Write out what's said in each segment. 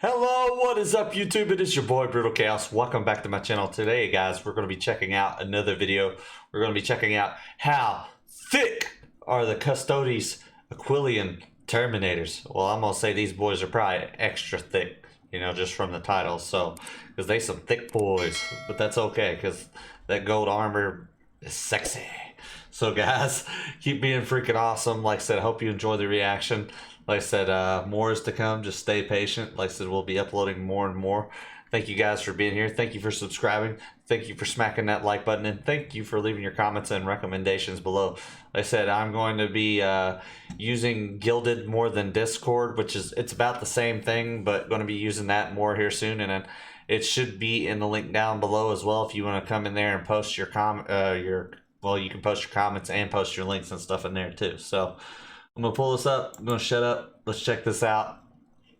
Hello, what is up YouTube? It is your boy Brutal Chaos. Welcome back to my channel. Today guys, we're going to be checking out another video. We're going to be checking out how thick are the Custodes Aquilon Terminators. Well, I'm going to say these boys are probably extra thick, you know, just from the title. So, because they some thick boys, but that's okay because that gold armor is sexy. So guys, keep being freaking awesome. Like I said, I hope you enjoy the reaction. Like I said, more is to come. Just stay patient. Like I said, we'll be uploading more and more. Thank you guys for being here. Thank you for subscribing. Thank you for smacking that like button. And thank you for leaving your comments and recommendations below. Like I said, I'm going to be using Gilded more than Discord, which is, it's about the same thing, but going to be using that more here soon. And then it should be in the link down below as well if you want to come in there and post your well, you can post your comments and post your links and stuff in there too. So I'm going to pull this up. I'm going to shut up. Let's check this out.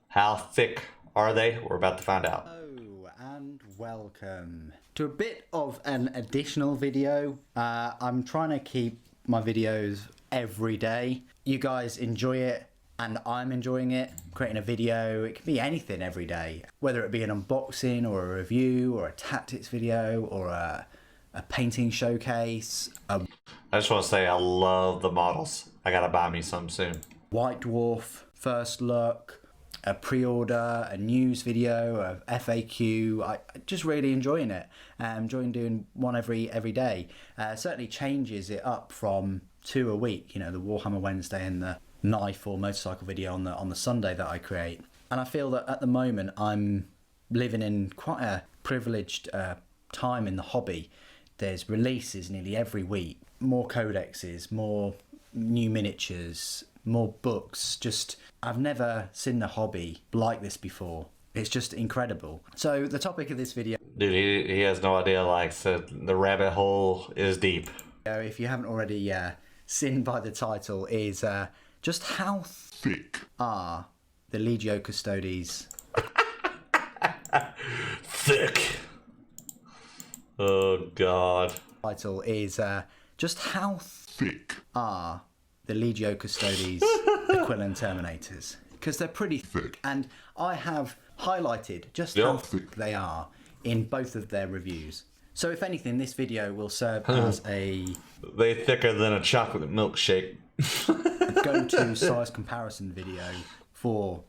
How thick are they? We're about to find out. Hello and welcome to a bit of an additional video. I'm trying to keep my videos every day. You guys enjoy it and I'm enjoying it. Creating a video, it can be anything every day. Whether it be an unboxing or a review or a tactics video or a painting showcase. I just want to say I love the models. I gotta buy me some soon. White Dwarf, first look, a pre-order, a news video, a FAQ. I just really enjoying it. I'm enjoying doing one every day. Certainly changes it up from 2 a week. You know, the Warhammer Wednesday and the knife or motorcycle video on the Sunday that I create. And I feel that at the moment I'm living in quite a privileged time in the hobby. There's releases nearly every week, more codexes, more new miniatures, more books. Just, I've never seen the hobby like this before. It's just incredible. So the topic of this video, dude, he has no idea. Like said, the rabbit hole is deep. If you haven't already seen by the title, is just how thick are the Legio Custodes. Thick. Oh God. Title is just how thick are the Legio Custodes Aquilon Terminators, because they're pretty thick, and I have highlighted just how thick they are in both of their reviews. So if anything, this video will serve as a they thicker than a chocolate milkshake. go-to size comparison video for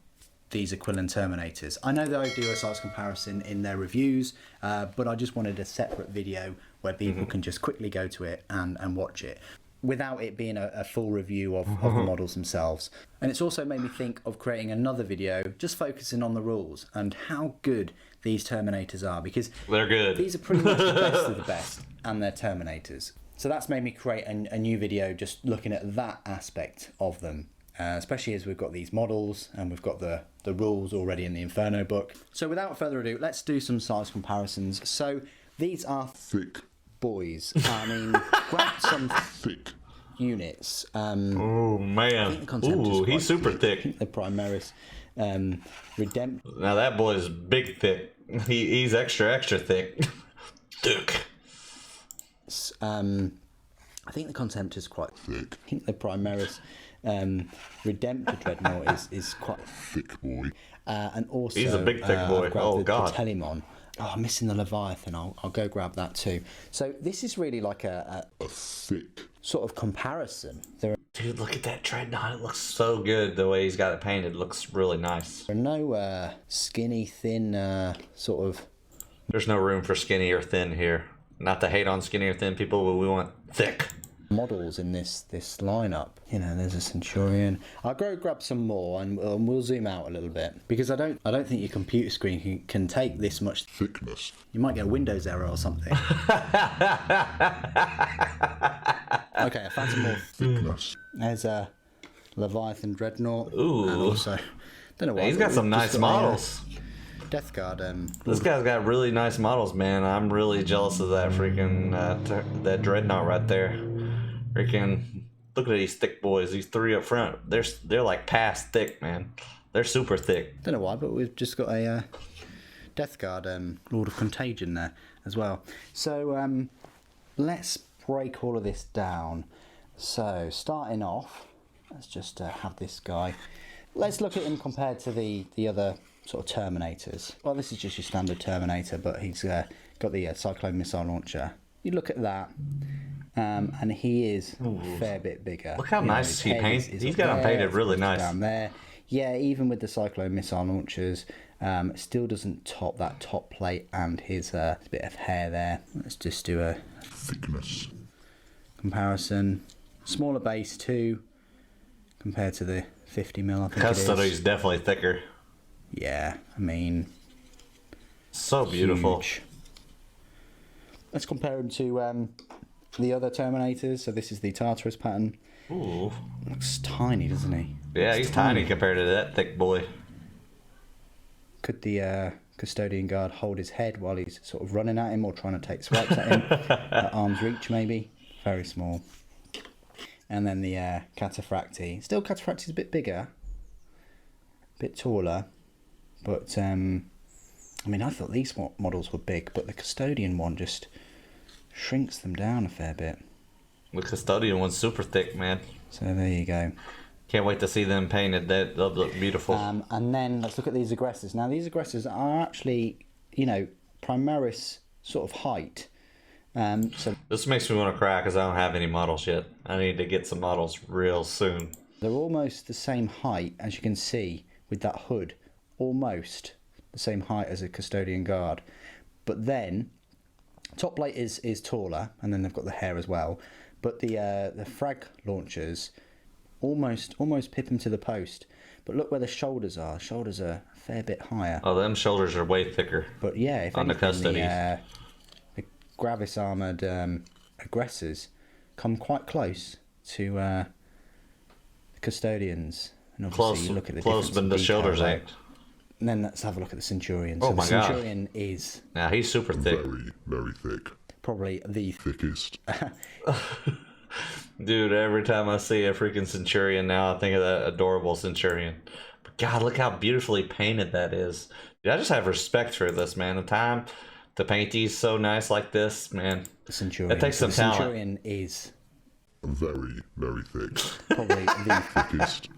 these Aquilon Terminators. I know that I do a size comparison in their reviews, but I just wanted a separate video where people can just quickly go to it and watch it without it being a full review of the models themselves. And it's also made me think of creating another video just focusing on the rules and how good these Terminators are, because they're good. These are pretty much the best of the best, and they're Terminators. So that's made me create a new video just looking at that aspect of them. Especially as we've got these models and we've got the rules already in the Inferno book. So without further ado, let's do some size comparisons. So these are thick boys. I mean, grab some thick units. Oh man! Ooh, he's super thick. The Primaris Redemptor. Now that boy's big thick. He's extra thick. Thick. I think the Contemptor is quite thick. I think the Primaris Redemptor Dreadnought is quite a thick boy. And also he's a big thick boy. Oh God. The Telemon. Oh, I'm missing the Leviathan. I'll go grab that too. So this is really like a thick sort of comparison. Dude, look at that Dreadnought. It looks so good the way he's got it painted. It looks really nice. There are no skinny, thin sort of... There's no room for skinny or thin here. Not to hate on skinny or thin people, but we want thick models in this lineup. You know, there's a Centurion. I'll go grab some more and we'll zoom out a little bit, because I don't think your computer screen can take this much thickness. You might get a Windows error or something. Okay, I found some more thickness. There's a Leviathan Dreadnought. Ooh. And also, don't know why. He's got some nice models. Death Guard. This guy's got really nice models, man. I'm really jealous of that freaking that Dreadnought right there. Freaking look at these thick boys. These three up front. They're like past thick, man. They're super thick. Don't know why, but we've just got a Death Guard Lord of Contagion there as well. So let's break all of this down. So starting off, let's just have this guy. Let's look at him compared to the other sort of Terminators. Well, this is just your standard Terminator, but he's got the Cyclone missile launcher. You look at that, and he is a fair bit bigger. Look how nice he paints. He's got him painted really nice. Down there. Yeah, even with the Cyclone missile launchers, it still doesn't top that top plate and his bit of hair there. Let's just do a thickness comparison. Smaller base too, compared to the 50mm. I think Custodes it is definitely thicker. Yeah, I mean, so beautiful. Huge. Let's compare him to the other Terminators. So this is the Tartarus pattern. Ooh, Looks tiny, doesn't he? Yeah, he's tiny compared to that thick boy. Could the Custodian Guard hold his head while he's sort of running at him or trying to take swipes at him? At arm's reach, maybe. Very small. And then the Cataphracti. Still, Cataphracti's a bit bigger, a bit taller, but I mean, I thought these models were big, but the Custodian one just shrinks them down a fair bit. The Custodian one's super thick, man. So there you go. Can't wait to see them painted. They'll look beautiful. And then let's look at these aggressors. Now, these aggressors are actually, you know, Primaris sort of height. So this makes me want to cry because I don't have any models yet. I need to get some models real soon. they're almost the same height, as you can see, with that hood. Almost the same height as a Custodian Guard. But then, top plate is taller, and then they've got the hair as well. But the frag launchers almost pip them to the post. But look where the shoulders are. Shoulders are a fair bit higher. Oh, them shoulders are way thicker. But yeah, if on anything, the Custodes. The Gravis armoured aggressors come quite close to the Custodians. And obviously you look at the close, but the shoulders ain't. And then let's have a look at the Centurion. Oh So my the God. Centurion is Now he's super thick. Very, very thick. probably the Thickest. Dude, every time I see a freaking Centurion now, I think of that adorable Centurion. But God, look how beautifully painted that is. Dude, I just have respect for this, man. The time to paint these so nice like this, man. Centurion. It takes So some the talent. Centurion is Very, very thick. probably the Thickest.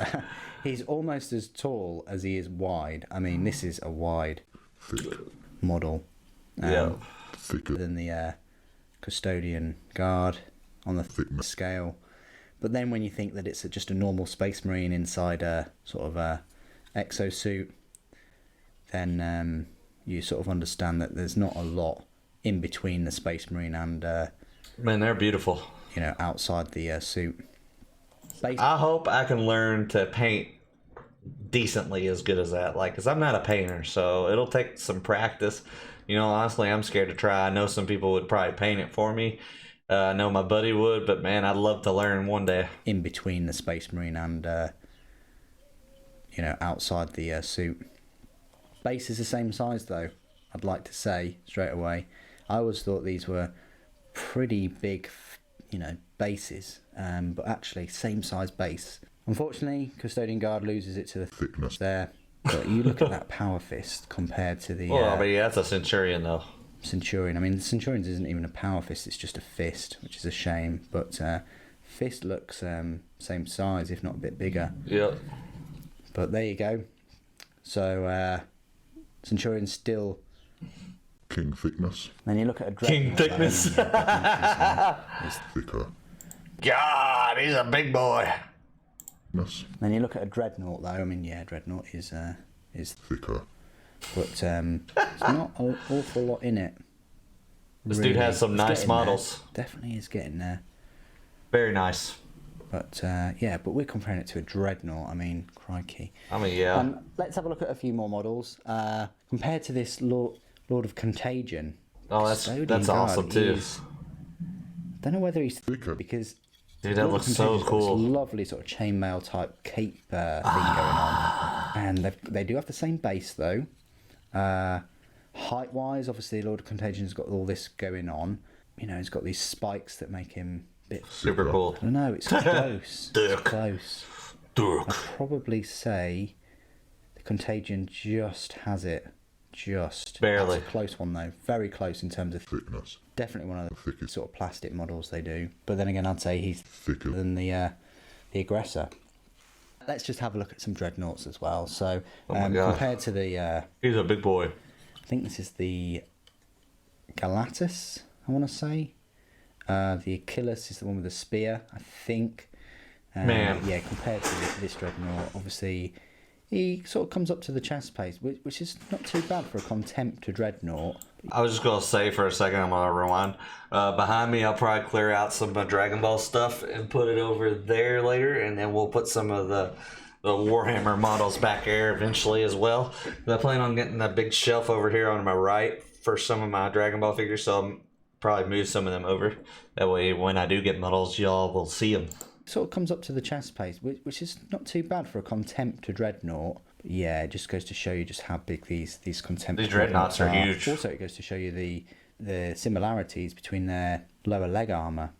he's almost as tall as he is wide. I mean, this is a wide Thick. model. Yeah. Thicker. Than the Custodian Guard on the Thickness. scale. But then when you think that it's just a normal Space Marine inside a sort of a exosuit, then you sort of understand that there's not a lot in between the Space Marine and Man, they're beautiful. outside the suit. I hope I can learn to paint decently as good as that. Like, because I'm not a painter, so it'll take some practice. Honestly, I'm scared to try. I know some people would probably paint it for me. I know my buddy would, but man, I'd love to learn one day. In between the Space Marine and outside the suit. Base is the same size though, I'd like to say straight away. I always thought these were pretty big bases, but actually same size base. Unfortunately, Custodian Guard loses it to the Thickness. there. But you look at that power fist compared to the Well, but yeah, that's a Centurion though. Centurion. I mean, the Centurion's isn't even a power fist, it's just a fist, which is a shame. But fist looks same size, if not a bit bigger. Yep. But there you go. So Centurion's still. King thickness. Then you look at a King Dreadnought, thickness. is Thicker. God, he's a big boy. Ness. Then you look at a Dreadnought, though. I mean, yeah, Dreadnought is Thicker. but there's not an awful lot in it. This dude has some It's nice getting models. there. Definitely is getting there. Very nice. But but we're comparing it to a Dreadnought. I mean, crikey. I mean, yeah. Let's have a look at a few more models. Compared to this Lord of Contagion. Oh, that's Custodian awesome Guard too. Don't know whether he's Thicker. because Dude, that Lord of looks so Contagion's got this cool. lovely sort of chainmail type cape thing going on, and they do have the same base though. Height wise, obviously, Lord of Contagion's got all this going on. He's got these spikes that make him a bit. Super cool. I don't know. It's close. Dick. It's close. I'd probably say the Contagion just has it. Just Barely. That's a close one though. Very close in terms of Thickness. definitely one of the Thickest. sort of plastic models they do. But then again, I'd say he's Thicker. than the aggressor. let's just have a look at some Dreadnoughts as well. So God. compared to the, He's a big boy. I think this is the Galatus, I want to say. The Achilles is the one with the spear, I think. Man. Yeah, compared to this Dreadnought, obviously he sort of comes up to the chest plate, which is not too bad for a Contempt to Dreadnought. I was just going to say for a second, I'm going to rewind. Behind me, I'll probably clear out some of my Dragon Ball stuff and put it over there later. And then we'll put some of the Warhammer models back there eventually as well. I plan on getting that big shelf over here on my right for some of my Dragon Ball figures. So I'll probably move some of them over. That way, when I do get models, y'all will see them. Sort of comes up to the chest plate, which is not too bad for a Contempt to Dreadnought. But yeah, it just goes to show you just how big these Contempt Dreadnoughts are huge. Also, it goes to show you the similarities between their lower leg armor.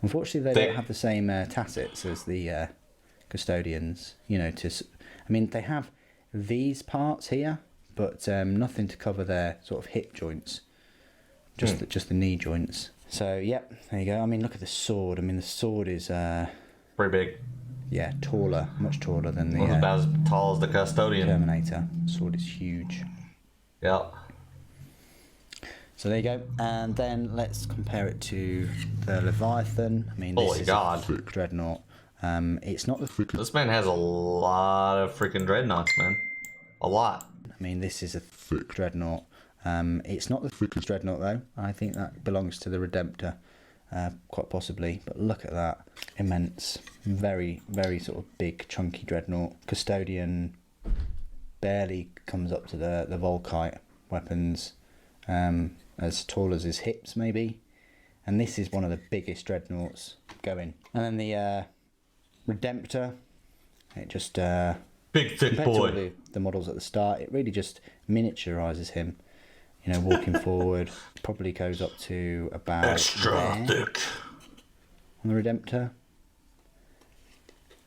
Unfortunately, they don't have the same tassets as the Custodians. You know, I mean, they have these parts here, but nothing to cover their sort of hip joints. Just the knee joints. So, yep, there you go. I mean, look at the sword. I mean, the sword is... pretty big. Yeah, much taller than the... about as tall as the Custodian. Terminator. The sword is huge. Yep. So there you go. And then let's compare it to the Leviathan. I mean, this Holy is God. a Dreadnought. It's not the... This man has a lot of freaking Dreadnoughts, man. A lot. I mean, this is a Dreadnought. It's not the thickest Dreadnought though. I think that belongs to the Redemptor, quite possibly. But look at that, immense, very, very sort of big, chunky Dreadnought. Custodian barely comes up to the Volkite weapons, as tall as his hips maybe. And this is one of the biggest Dreadnoughts going. And then the Redemptor, it just big thick compared to all boy. the models at the start, it really just miniaturizes him. You know, walking forward, probably goes up to about Extra there thick. on the Redemptor.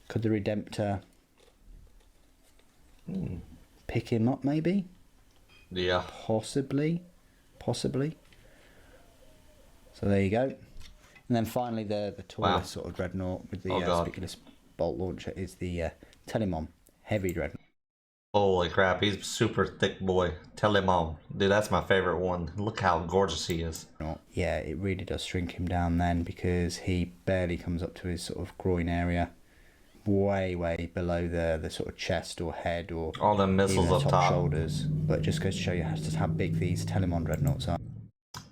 Could the Redemptor pick him up maybe? Yeah. Possibly. So there you go. And then finally the tallest sort of Dreadnought with the spiculous bolt launcher is the Telemon Heavy Dreadnought. Holy crap, he's a super thick boy. Tell him on. Dude, that's my favorite one. Look how gorgeous he is. Yeah, it really does shrink him down then, because he barely comes up to his sort of groin area. Way below the sort of chest or head or all the missiles even the up top. Shoulders. But it just goes to show you just how big these Telemon Dreadnoughts are.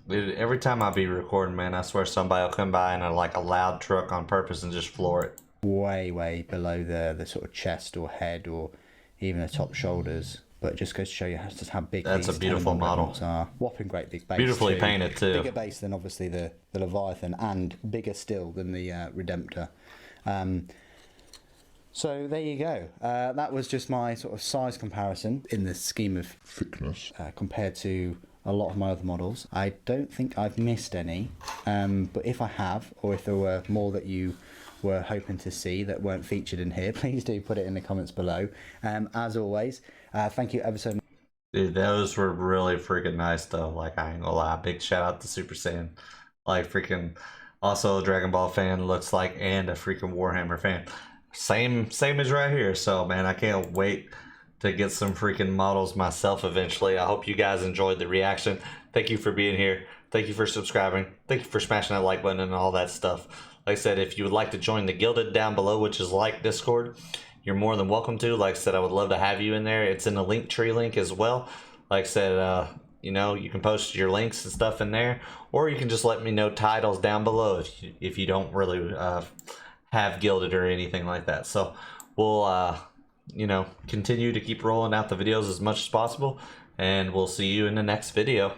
Dude, every time I be recording, man, I swear somebody will come by in a loud truck on purpose and just floor it. Way below the sort of chest or head or even the top shoulders. But it just goes to show you just how big That's these a beautiful Telemon model. Dreadnoughts are. Whopping great big base. Beautifully painted too. Bigger base than obviously the Leviathan, and bigger still than the Redemptor. So there you go. That was just my sort of size comparison in the scheme of thickness compared to a lot of my other models. I don't think I've missed any, but if I have, or if there were more that you were hoping to see that weren't featured in here, please do put it in the comments below. As always, thank you ever so much. Dude, those were really freaking nice though. Like, I ain't gonna lie. Big shout out to Super Saiyan. Like, freaking also a Dragon Ball fan, looks like, and a freaking Warhammer fan. Same as right here. So man, I can't wait to get some freaking models myself eventually. I hope you guys enjoyed the reaction. Thank you for being here. Thank you for subscribing. Thank you for smashing that like button and all that stuff. Like I said, if you would like to join the Gilded down below, which is like Discord, you're more than welcome to. Like I said, I would love to have you in there. It's in the Linktree link as well. Like I said, you know, you can post your links and stuff in there, or you can just let me know titles down below if you don't really have Gilded or anything like that. So we'll you know, continue to keep rolling out the videos as much as possible, and we'll see you in the next video.